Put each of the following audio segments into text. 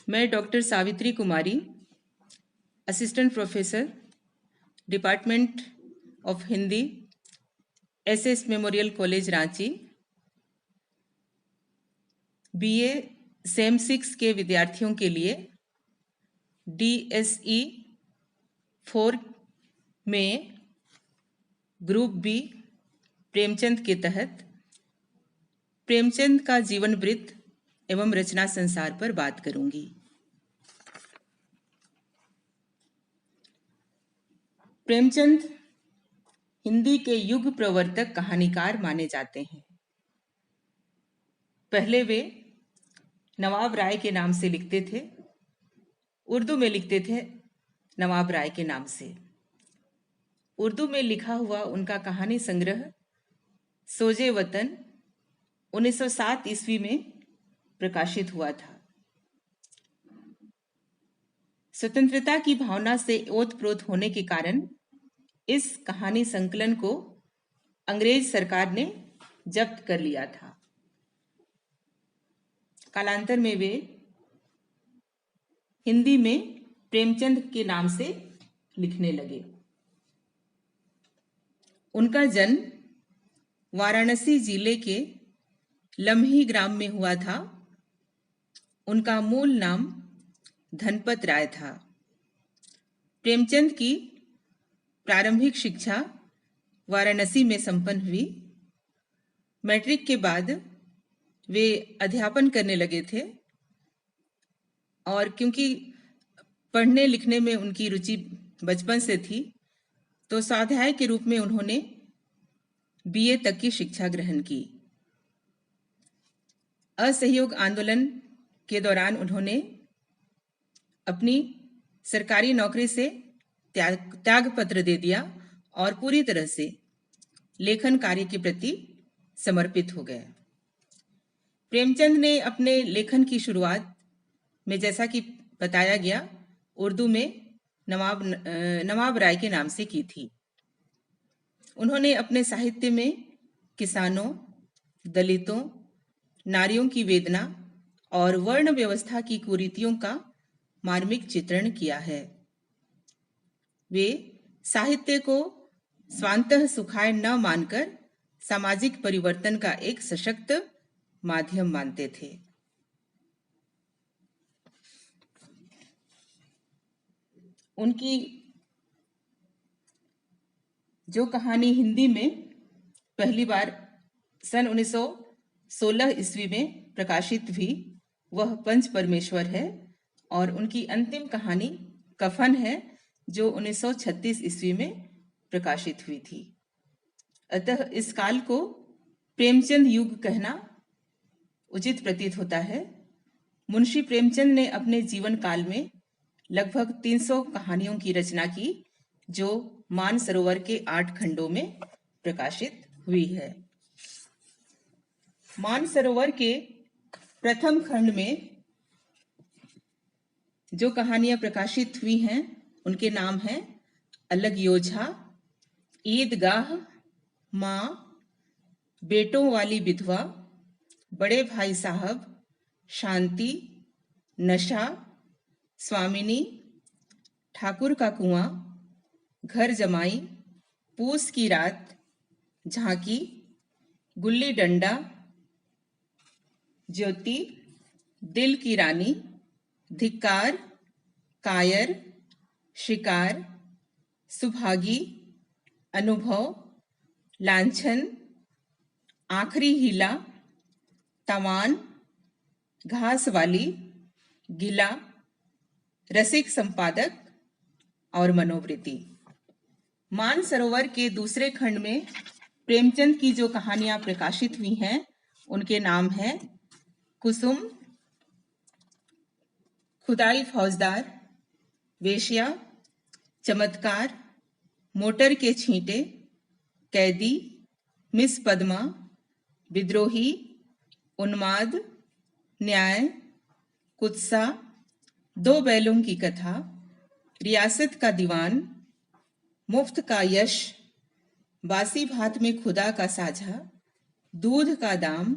मैं doctor Savitri Kumari, assistant professor, department of Hindi, SS memorial college Ranchi, BA same 6 के विद्यार्थियों के लिए DSE 4 में ग्रुप बी प्रेमचंद के तहत प्रेमचंद का जीवन वृत्त एवं रचना संसार पर बात करूंगी। प्रेमचंद हिंदी के युग प्रवर्तक कहानीकार माने जाते हैं। पहले वे नवाब राय के नाम से लिखते थे, उर्दू में लिखते थे नवाब राय के नाम से। उर्दू में लिखा हुआ उनका कहानी संग्रह सोजे वतन 1907 ईस्वी में प्रकाशित हुआ था। स्वतंत्रता की भावना से ओतप्रोत होने के कारण इस कहानी संकलन को अंग्रेज सरकार ने जब्त कर लिया था। कालांतर में वे हिंदी में प्रेमचंद के नाम से लिखने लगे। उनका जन्म वाराणसी जिले के लम्ही ग्राम में हुआ था। उनका मूल नाम धनपत राय था। प्रेमचंद की प्रारंभिक शिक्षा वाराणसी में संपन्न हुई। मैट्रिक के बाद वे अध्यापन करने लगे थे और क्योंकि पढ़ने लिखने में उनकी रुचि बचपन से थी, तो स्वाध्याय के रूप में उन्होंने बीए तक की शिक्षा ग्रहण की। असहयोग आंदोलन के दौरान उन्होंने अपनी सरकारी नौकरी से त्याग पत्र दे दिया और पूरी तरह से लेखन कार्य के प्रति समर्पित हो गए। प्रेमचंद ने अपने लेखन की शुरुआत में, जैसा कि बताया गया, उर्दू में नवाब राय के नाम से की थी। उन्होंने अपने साहित्य में किसानों, दलितों, नारियों की वेदना और वर्ण व्यवस्था की कुरीतियों का मार्मिक चित्रण किया है। वे साहित्य को स्वांतः सुखाय न मानकर सामाजिक परिवर्तन का एक सशक्त माध्यम मानते थे। उनकी जो कहानी हिंदी में पहली बार सन 1916 ईस्वी में प्रकाशित हुई, वह पंच परमेश्वर है, और उनकी अंतिम कहानी कफन है, जो 1936 ईस्वी में प्रकाशित हुई थी। अतः इस काल को प्रेमचंद युग कहना उचित प्रतीत होता है। मुंशी प्रेमचंद ने अपने जीवन काल में लगभग 300 कहानियों की रचना की, जो मानसरोवर के 8 खंडों में प्रकाशित हुई है। मानसरोवर के प्रथम खंड में जो कहानियां प्रकाशित हुई हैं, उनके नाम हैं अलग योझा, ईदगाह, माँ, बेटों वाली विधवा, बड़े भाई साहब, शांति, नशा, स्वामिनी, ठाकुर का कुआं, घर जमाई, पूस की रात, झांकी, गुल्ली डंडा, ज्योति, दिल की रानी, धिक्कार, कायर, शिकार, सुभागी, अनुभव, लांछन, आखिरी हीला, तवान, घास वाली, गिला, रसिक संपादक और मनोवृत्ति। मानसरोवर के दूसरे खंड में प्रेमचंद की जो कहानियां प्रकाशित हुई हैं, उनके नाम हैं कुसुम, खुदाई फौजदार, वेश्या, चमत्कार, मोटर के छींटे, कैदी, मिस पद्मा, विद्रोही, उन्माद, न्याय, कुत्सा, 2 बैलों की कथा, रियासत का दीवान, मुफ्त का यश, बासी भात में खुदा का साझा, दूध का दाम,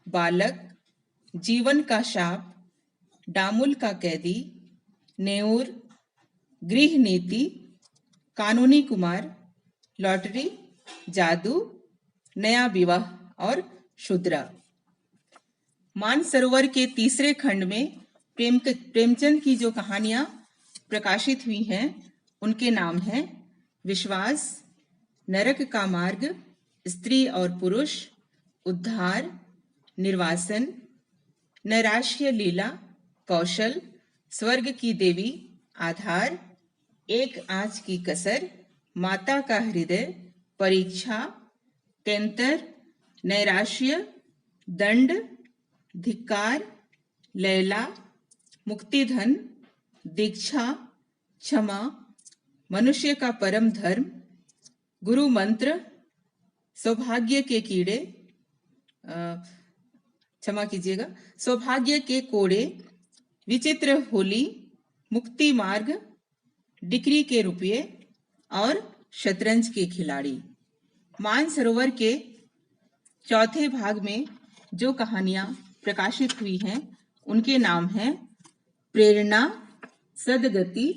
बालक, जीवन का शाप, डामुल का कैदी, नेऊर, गृह नीति, कानूनी कुमार, लॉटरी, जादू, नया विवाह और शूद्रा। मानसरोवर के तीसरे खंड में प्रेमचंद की जो कहानियां प्रकाशित हुई हैं उनके नाम हैं विश्वास, नरक का मार्ग, स्त्री और पुरुष, उद्धार, निर्वासन, नैराश्य लीला, कौशल, स्वर्ग की देवी, आधार, एक आंच की कसर, माता का हृदय, परीक्षा, तेंतर, नैराश्य, दंड, धिक्कार, लैला, मुक्तिधन, दीक्षा, क्षमा, मनुष्य का परम धर्म, गुरु मंत्र, सौभाग्य के कीड़े, क्षमा कीजिएगा, सौभाग्य के कोड़े, विचित्र होली, मुक्ति मार्ग, डिक्री के रुपये और शतरंज के खिलाड़ी। मानसरोवर के चौथे भाग में जो कहानियां प्रकाशित हुई हैं उनके नाम हैं प्रेरणा, सदगति,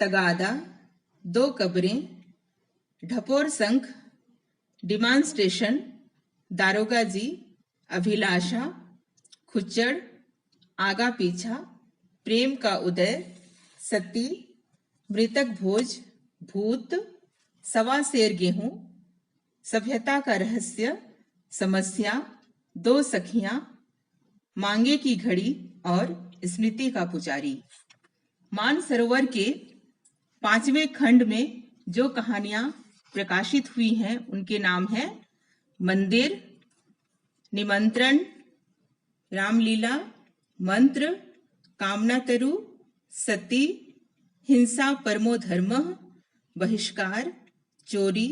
तगादा, दो कब्रें, ढपोर संख, डिमांस्ट्रेशन, दारोगा जी, अभिलाषा, खुच्चड़, आगा पीछा, प्रेम का उदय, सती, मृतक भोज, भूत, सवा सेर गेहूं, सभ्यता का रहस्य, समस्या, दो सखियां, मांगे की घड़ी और स्मृति का पुजारी। मानसरोवर के पांचवें खंड में जो कहानियां प्रकाशित हुई हैं उनके नाम हैं मंदिर, निमंत्रण, रामलीला, मंत्र, कामना तरु, सती, हिंसा परमो धर्मः, बहिष्कार, चोरी,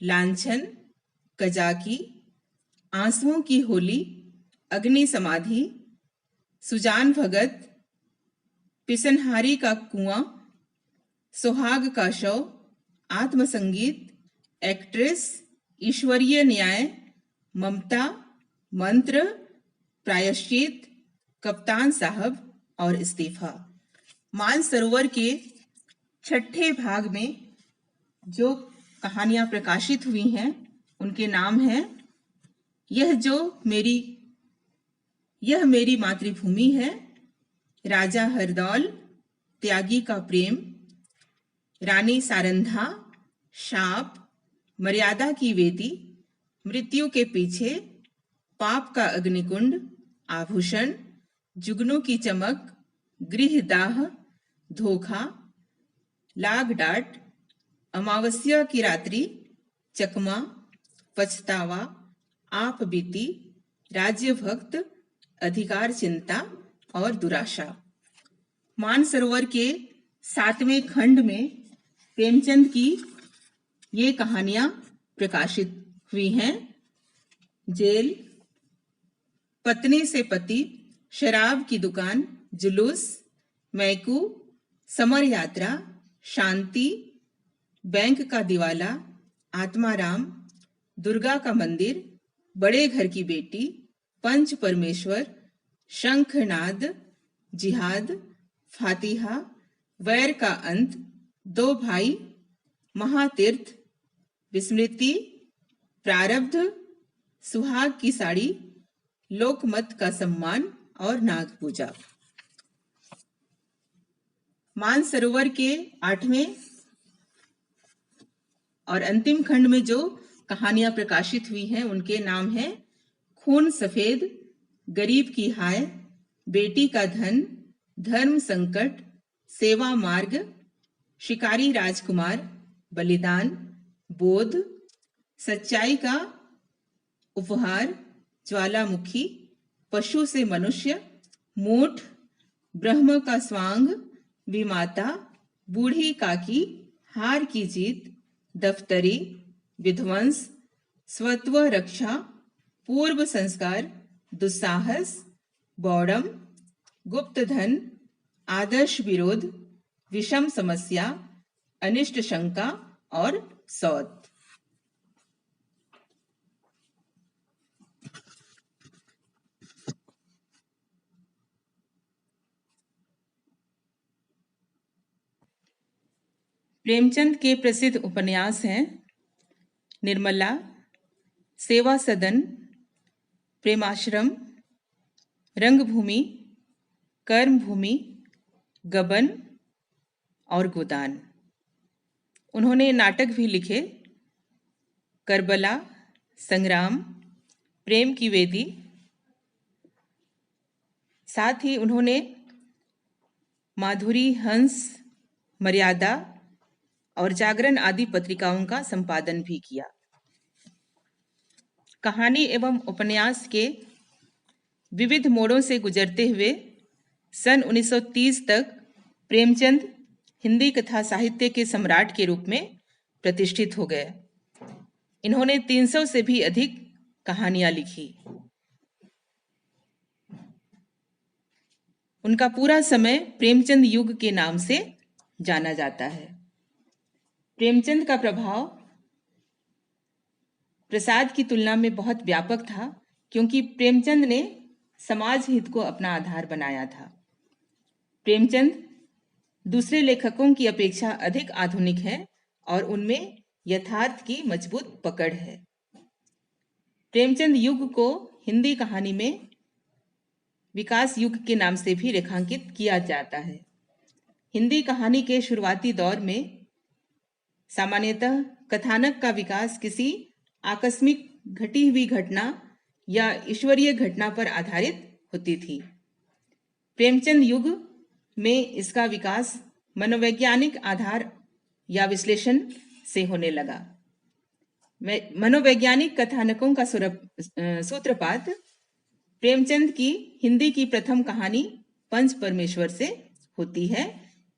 लांछन, कजाकी, आंसुओं की होली, अग्नि समाधि, सुजान भगत, पिसनहारी का कुआं, सुहाग का शव, आत्मसंगीत, एक्ट्रेस, ईश्वरीय न्याय, ममता, मंत्र, प्रायश्चित, कप्तान साहब और इस्तीफा। मानसरोवर के छठे भाग में जो कहानियां प्रकाशित हुई हैं उनके नाम हैं यह मेरी मातृभूमि है, राजा हरदौल, त्यागी का प्रेम, रानी सारंधा, शाप, मर्यादा की वेदी, मृत्यु के पीछे, पाप का अग्निकुंड, आभूषण, जुगनू की चमक, गृहदाह, धोखा, लाग डाट, अमावस्या की रात्रि, चकमा, पछतावा, आप बीती, राज्य भक्त, अधिकार चिंता और दुराशा। मानसरोवर के सातवें खंड में प्रेमचंद की ये कहानियां प्रकाशित हुई हैं जेल, पत्नी से पति, शराब की दुकान, जुलूस, मैकू, समर यात्रा, शांति, बैंक का दिवाला, आत्माराम, दुर्गा का मंदिर, बड़े घर की बेटी, पंच परमेश्वर, शंखनाद, जिहाद, फातिहा, वैर का अंत, दो भाई, महातीर्थ, विस्मृति, प्रारब्ध, सुहाग की साड़ी, लोकमत का सम्मान और नाग पूजा। मानसरोवर के आठवें और अंतिम खंड में जो कहानियां प्रकाशित हुई हैं उनके नाम हैं खून सफेद, गरीब की हाय, बेटी का धन, धर्म संकट, सेवा मार्ग, शिकारी राजकुमार, बलिदान, बोध, सच्चाई का उपहार, ज्वालामुखी, पशु से मनुष्य, मूठ, ब्रह्म का स्वांग, विमाता, बूढ़ी काकी, हार की जीत, दफ्तरी, विध्वंस, स्वत्व रक्षा, पूर्व संस्कार, दुस्साहस, बौड़म, गुप्त धन, आदर्श विरोध, विषम समस्या, अनिष्ट शंका और सौत। प्रेमचंद के प्रसिद्ध उपन्यास हैं निर्मला, सेवा सदन, प्रेमाश्रम, रंगभूमि, कर्मभूमि, गबन और गोदान। उन्होंने नाटक भी लिखे, करबला, संग्राम, प्रेम की वेदी। साथ ही उन्होंने माधुरी, हंस, मर्यादा और जागरण आदि पत्रिकाओं का संपादन भी किया। कहानी एवं उपन्यास के विविध मोड़ों से गुजरते हुए सन 1930 तक प्रेमचंद हिंदी कथा साहित्य के सम्राट के रूप में प्रतिष्ठित हो गए। इन्होंने 300 से भी अधिक कहानियां लिखी। उनका पूरा समय प्रेमचंद युग के नाम से जाना जाता है। प्रेमचंद का प्रभाव प्रसाद की तुलना में बहुत व्यापक था, क्योंकि प्रेमचंद ने समाज हित को अपना आधार बनाया था। प्रेमचंद दूसरे लेखकों की अपेक्षा अधिक आधुनिक है और उनमें यथार्थ की मजबूत पकड़ है। प्रेमचंद युग को हिंदी कहानी में विकास युग के नाम से भी रेखांकित किया जाता है। हिंदी कहानी के शुरुआती दौर में सामान्यतः कथानक का विकास किसी आकस्मिक घटी हुई घटना या ईश्वरीय घटना पर आधारित होती थी। प्रेमचंद युग में इसका विकास मनोवैज्ञानिक आधार या विश्लेषण से होने लगा। मनोवैज्ञानिक कथानकों का सूत्रपात प्रेमचंद की हिंदी की प्रथम कहानी पंच परमेश्वर से होती है।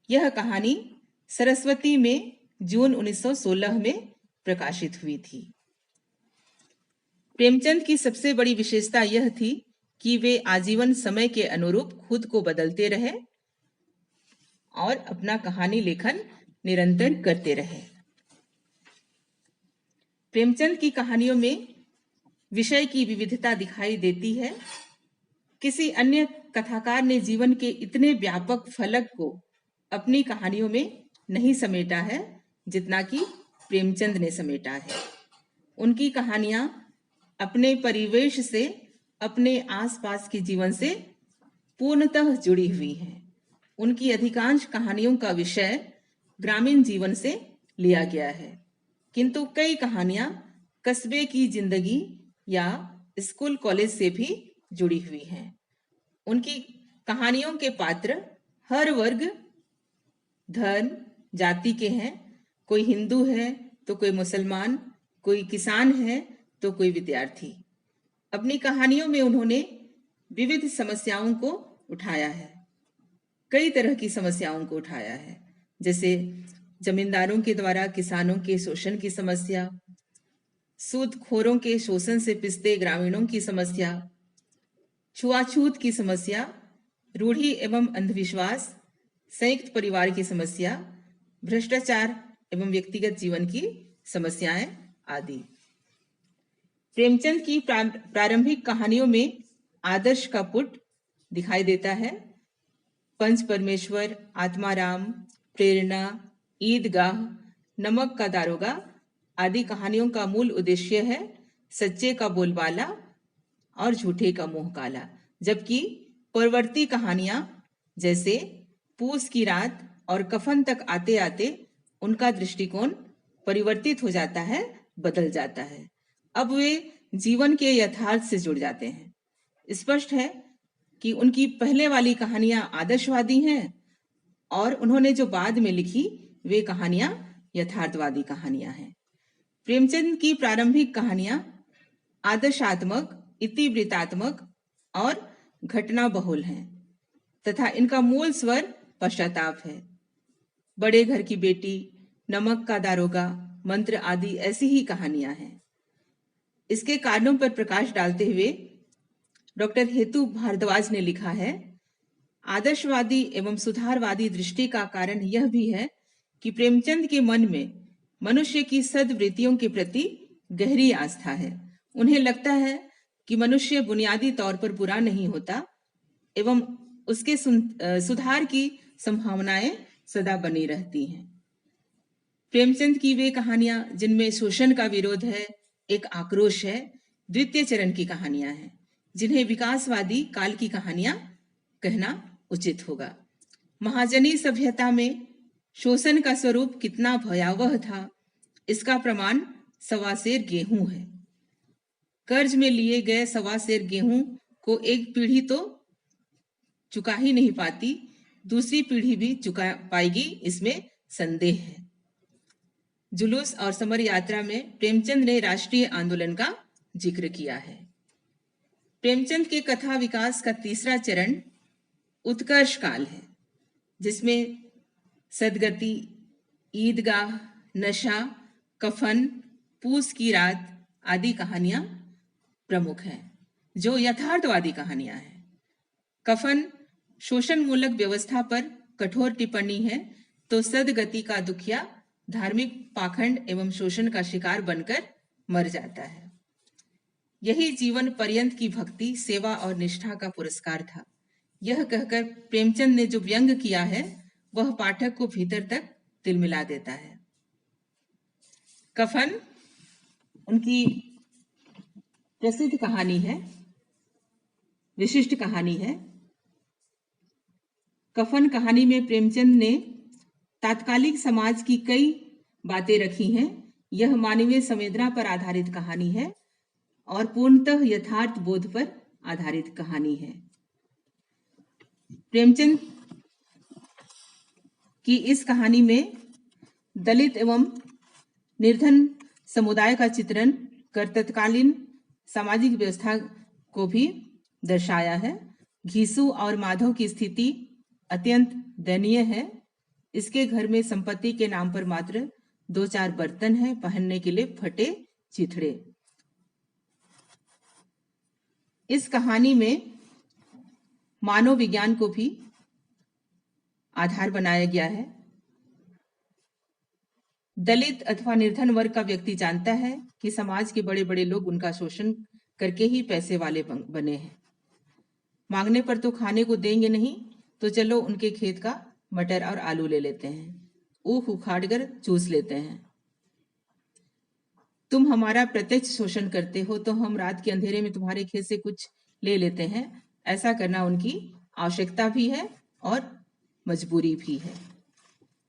यह कहानी सरस्वती में जून 1916 में प्रकाशित हुई थी। प्रेमचंद की सबसे बड़ी विशेषता यह थी कि वे आजीवन समय के अनुरूप खुद को बदलते रहे और अपना कहानी लेखन निरंतर करते रहे। प्रेमचंद की कहानियों में विषय की विविधता दिखाई देती है। किसी अन्य कथाकार ने जीवन के इतने व्यापक फलक को अपनी कहानियों में नहीं समेटा है जितना कि प्रेमचंद ने समेटा है। उनकी कहानियां अपने परिवेश से, अपने आसपास के जीवन से पूर्णतः जुड़ी हुई हैं। उनकी अधिकांश कहानियों का विषय ग्रामीण जीवन से लिया गया है, किंतु कई कहानियां कस्बे की जिंदगी या स्कूल कॉलेज से भी जुड़ी हुई हैं। उनकी कहानियों के पात्र हर वर्ग, धर्म, जाति के हैं। कोई हिंदू है तो कोई मुसलमान, कोई किसान है तो कोई विद्यार्थी। अपनी कहानियों में उन्होंने विविध समस्याओं को उठाया है, कई तरह की समस्याओं को उठाया है, जैसे जमींदारों के द्वारा किसानों के शोषण की समस्या, सूदखोरों के शोषण से पिसते ग्रामीणों की समस्या, छुआछूत की समस्या, रूढ़ी एवं अंधविश्वास, संयुक्त परिवार की समस्या, भ्रष्टाचार एवं व्यक्तिगत जीवन की समस्याएं आदि। प्रेमचंद की प्रारंभिक कहानियों में आदर्श का पुट दिखाई देता है। पंच परमेश्वर, आत्माराम, प्रेरणा, ईदगाह, नमक का दारोगा आदि कहानियों का मूल उद्देश्य है सच्चे का बोलबाला और झूठे का मुंह काला, जबकि परवर्ती कहानियां जैसे पूस की रात और कफन तक आते आते उनका दृष्टिकोण परिवर्तित हो जाता है, बदल जाता है। अब वे जीवन के यथार्थ से जुड़ जाते हैं। स्पष्ट है कि उनकी पहले वाली कहानियां आदर्शवादी हैं और उन्होंने जो बाद में लिखी वे कहानियां यथार्थवादी कहानियां हैं। प्रेमचंद की प्रारंभिक कहानियां आदर्शात्मक, इतिवृत्तात्मक और घटना बहुल हैं तथा इनका मूल स्वर पश्चाताप है। बड़े घर की बेटी, नमक का दारोगा, मंत्र आदि ऐसी ही कहानियां हैं। इसके कारणों पर प्रकाश डालते हुए डॉक्टर हेतु भारद्वाज ने लिखा है, आदर्शवादी एवं सुधारवादी दृष्टि का कारण यह भी है कि प्रेमचंद के मन में मनुष्य की सद्वृत्तियों के प्रति गहरी आस्था है। उन्हें लगता है कि मनुष्य बुनियादी तौर पर बुरा नहीं होता एवं उसके सुधार की संभावनाएं सदा बनी रहती हैं। प्रेमचंद की वे कहानियां जिनमें शोषण का विरोध है, एक आक्रोश है, द्वितीय चरण की कहानियां हैं, जिन्हें विकासवादी काल की कहानियां कहना उचित होगा। महाजनी सभ्यता में शोषण का स्वरूप कितना भयावह था, इसका प्रमाण सवा सेर गेहूं है। कर्ज में लिए गए सवा सेर गेहूं को एक पीढ़ी तो चुका ही नहीं पाती, दूसरी पीढ़ी भी चुका पाएगी, इसमें संदेह है। जुलूस और समर यात्रा में प्रेमचंद ने राष्ट्रीय आंदोलन का जिक्र किया है। प्रेमचंद के कथा विकास का तीसरा चरण उत्कर्ष काल है, जिसमें सदगति, ईदगाह, नशा, कफन, पूस की रात आदि कहानियां प्रमुख हैं, जो यथार्थवादी कहानियां हैं। कफन शोषण मूलक व्यवस्था पर कठोर टिप्पणी है, तो सदगति का दुखिया धार्मिक पाखंड एवं शोषण का शिकार बनकर मर जाता है। यही जीवन पर्यंत की भक्ति, सेवा और निष्ठा का पुरस्कार था। यह कहकर प्रेमचंद ने जो व्यंग किया है, वह पाठक को भीतर तक तिलमिला देता है। कफन उनकी प्रसिद्ध कहानी है, विशिष्ट कहानी है। कफन कहानी में प्रेमचंद ने तात्कालिक समाज की कई बातें रखी हैं। यह मानवीय संवेदना पर आधारित कहानी है और पूर्णतः यथार्थ बोध पर आधारित कहानी है। प्रेमचंद की इस कहानी में दलित एवं निर्धन समुदाय का चित्रण कर तत्कालीन सामाजिक व्यवस्था को भी दर्शाया है। घीसू और माधव की स्थिति अत्यंत दयनीय है। इसके घर में संपत्ति के नाम पर मात्र 2-4 बर्तन हैं, पहनने के लिए फटे चिथड़े। इस कहानी में मानव विज्ञान को भी आधार बनाया गया है। दलित अथवा निर्धन वर्ग का व्यक्ति जानता है कि समाज के बड़े बड़े लोग उनका शोषण करके ही पैसे वाले बने हैं। मांगने पर तो खाने को देंगे नहीं, तो चलो उनके खेत का मटर और आलू ले लेते हैं, ऊख उखाड़कर चूस लेते हैं। तुम हमारा प्रत्यक्ष शोषण करते हो, तो हम रात के अंधेरे में तुम्हारे खेत से कुछ ले लेते हैं। ऐसा करना उनकी आवश्यकता भी है और मजबूरी भी है।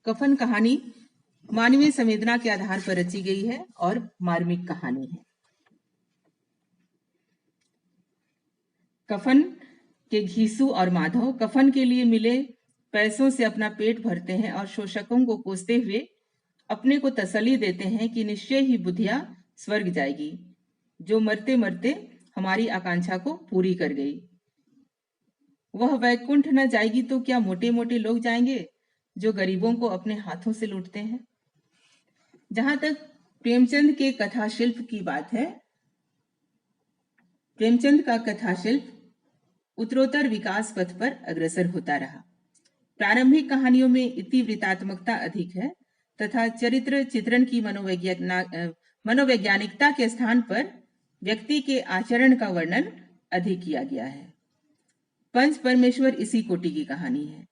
कफन कहानी मानवीय संवेदना के आधार पर रची गई है और मार्मिक कहानी है। कफन के घीसू और माधव कफन के लिए मिले पैसों से अपना पेट भरते हैं और शोषकों को कोसते हुए अपने को तसल्ली देते हैं कि निश्चय ही बुधिया स्वर्ग जाएगी, जो मरते मरते हमारी आकांक्षा को पूरी कर गई। वह वैकुंठ न जाएगी तो क्या मोटे मोटे लोग जाएंगे, जो गरीबों को अपने हाथों से लूटते हैं। जहां तक प्रेमचंद के कथा शिल्प की बात है, प्रेमचंद का कथा शिल्प उत्तरोत्तर विकास पथ पर अग्रसर होता रहा। प्रारंभिक कहानियों में इतिवृत्तात्मकता अधिक है तथा चरित्र चित्रण की मनोवैज्ञानिकता के स्थान पर व्यक्ति के आचरण का वर्णन अधिक किया गया है। पंच परमेश्वर इसी कोटि की कहानी है।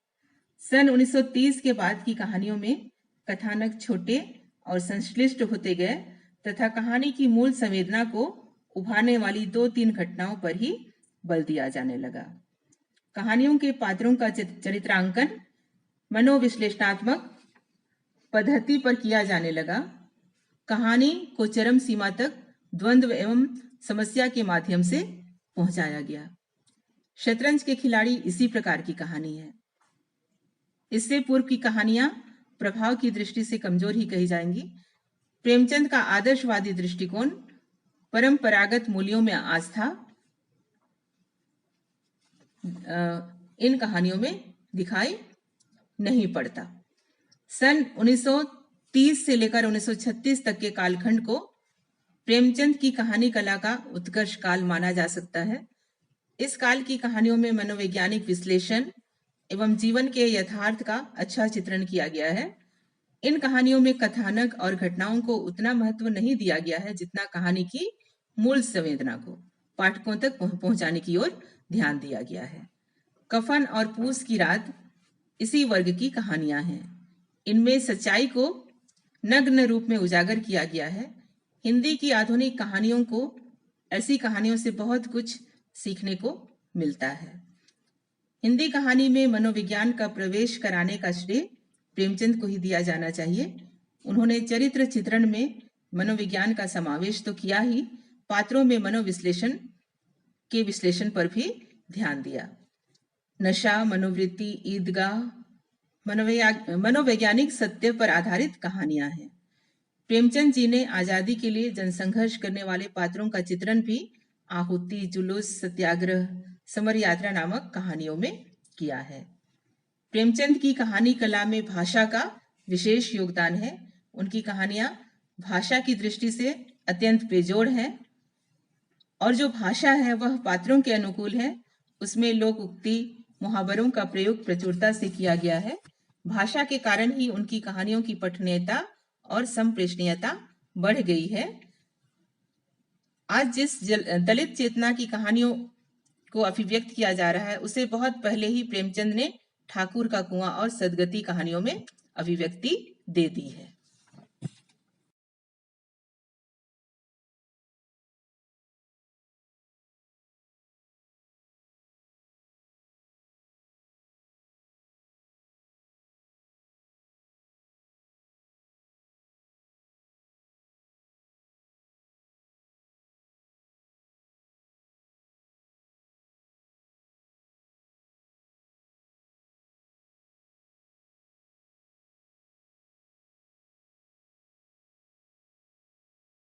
सन 1930 के बाद की कहानियों में कथानक छोटे और संश्लिष्ट होते गए तथा कहानी की मूल संवेदना को उभारने वाली 2-3 घटनाओं पर ही बल दिया जाने लगा। कहानियों के पात्रों का चरित्रांकन मनोविश्लेषणात्मक पद्धति पर किया जाने लगा। कहानी को चरम सीमा तक द्वंद्व एवं समस्या के माध्यम से पहुंचाया गया। शतरंज के खिलाड़ी इसी प्रकार की कहानी है। इससे पूर्व की कहानियां प्रभाव की दृष्टि से कमजोर ही कही जाएंगी। प्रेमचंद का आदर्शवादी दृष्टिकोण, परंपरागत मूल्यों में आस्था इन कहानियों में दिखाई नहीं पड़ता। सन 1930 से लेकर 1936 तक के कालखंड को प्रेमचंद की कहानी कला का उत्कर्ष काल माना जा सकता है। इस काल की कहानियों में मनोवैज्ञानिक विश्लेषण एवं जीवन के यथार्थ का अच्छा चित्रण किया गया है। इन कहानियों में कथानक और घटनाओं को उतना महत्व नहीं दिया गया है जितना कहानी की मूल संवेदना को पाठकों तक पहुंचाने की ओर ध्यान दिया गया है। कफन और पूस की रात इसी वर्ग की कहानियां हैं। इनमें सच्चाई को नग्न रूप में उजागर किया गया है। हिंदी की आधुनिक कहानियों को ऐसी कहानियों से बहुत कुछ सीखने को मिलता है। हिंदी कहानी में मनोविज्ञान का प्रवेश कराने का श्रेय प्रेमचंद को ही दिया जाना चाहिए। उन्होंने चरित्र चित्रण में मनोविज्ञान का समावेश तो किया ही, पात्रों में मनोविश्लेषण के विश्लेषण पर भी ध्यान दिया। नशा, मनोवृत्ति, ईदगाह मनोवैज्ञानिक सत्य पर आधारित कहानियां हैं। प्रेमचंद जी ने आजादी के लिए जनसंघर्ष करने वाले पात्रों का चित्रण भी आहुति, जुलूस, सत्याग्रह, समर यात्रा नामक कहानियों में किया है। प्रेमचंद की कहानी कला में भाषा का विशेष योगदान है। उनकी कहानियां भाषा की दृष्टि से अत्यंत बेजोड़ हैं और जो भाषा है वह पात्रों के अनुकूल है। उसमें लोक उक्ति, मुहावरों का प्रयोग प्रचुरता से किया गया है। भाषा के कारण ही उनकी कहानियों की पठनीयता और संप्रेषणीयता बढ़ गई है। आज जिस दलित चेतना की कहानियों को अभिव्यक्त किया जा रहा है, उसे बहुत पहले ही प्रेमचंद ने ठाकुर का कुआं और सदगति कहानियों में अभिव्यक्ति दे दी है।